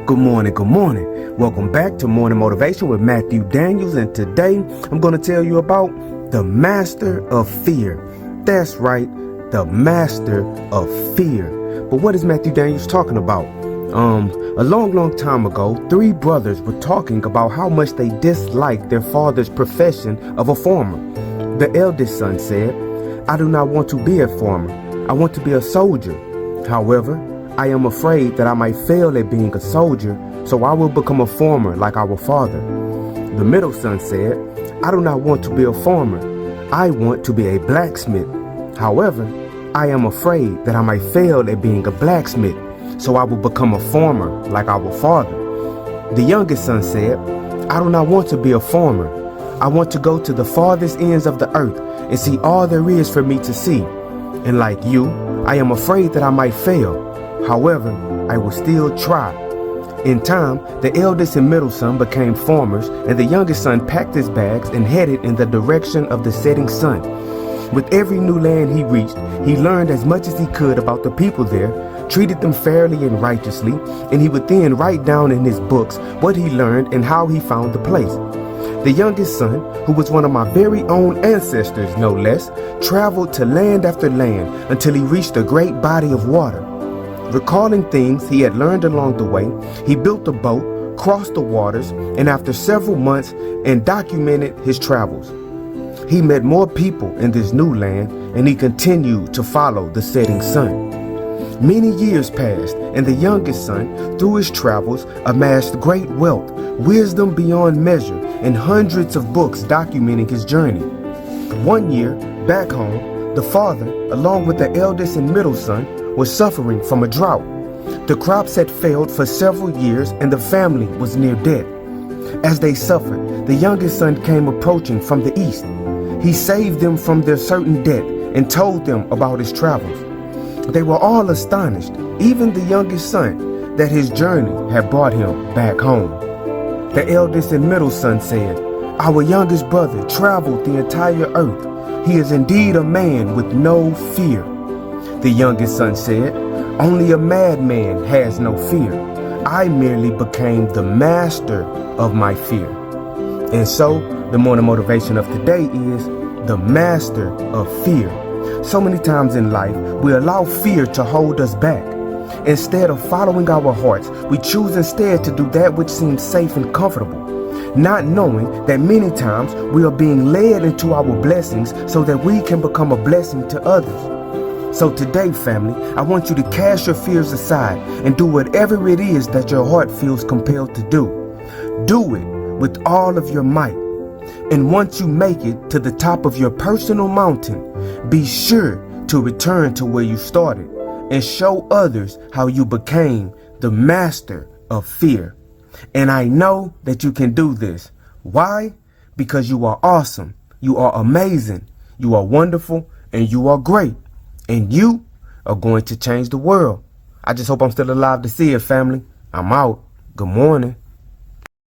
Good morning, good morning. Welcome back to Morning Motivation with Matthew Daniels, and today I'm going to tell you about the master of fear. That's right, the master of fear. But what is Matthew Daniels talking about? A long time ago, three brothers were talking about how much they disliked their father's profession of a farmer. The eldest son said, "I do not want to be a farmer. I want to be a soldier. However, I am afraid that I might fail at being a soldier, so I will become a farmer like our father." The middle son said, "I do not want to be a farmer. I want to be a blacksmith. However, I am afraid that I might fail at being a blacksmith, so I will become a farmer like our father." The youngest son said, "I do not want to be a farmer. I want to go to the farthest ends of the earth and see all there is for me to see. And like you, I am afraid that I might fail. However, I will still try." In time, the eldest and middle son became farmers, and the youngest son packed his bags and headed in the direction of the setting sun. With every new land he reached, he learned as much as he could about the people there, treated them fairly and righteously, and he would then write down in his books what he learned and how he found the place. The youngest son, who was one of my very own ancestors, no less, traveled to land after land until he reached a great body of water. Recalling things he had learned along the way, he built a boat, crossed the waters, and after several months and documented his travels. He met more people in this new land, and he continued to follow the setting sun. Many years passed, and the youngest son, through his travels, amassed great wealth, wisdom beyond measure, and hundreds of books documenting his journey. One year, back home, the father, along with the eldest and middle son, was suffering from a drought. The crops had failed for several years, and the family was near death. As they suffered, the youngest son came approaching from the east. He saved them from their certain debt and told them about his travels. They were all astonished, even the youngest son, that his journey had brought him back home. The eldest and middle son said, "Our youngest brother traveled the entire earth. He is indeed a man with no fear." The youngest son said, "Only a madman has no fear. I merely became the master of my fear." And so, the morning motivation of today is the master of fear. So many times in life, we allow fear to hold us back. Instead of following our hearts, we choose instead to do that which seems safe and comfortable, not knowing that many times we are being led into our blessings so that we can become a blessing to others. So today, family, I want you to cast your fears aside and do whatever it is that your heart feels compelled to do. Do it with all of your might. And once you make it to the top of your personal mountain, be sure to return to where you started and show others how you became the master of fear. And I know that you can do this. Why? Because you are awesome, you are amazing, you are wonderful, and you are great. And you are going to change the world. I just hope I'm still alive to see it, family. I'm out. Good morning.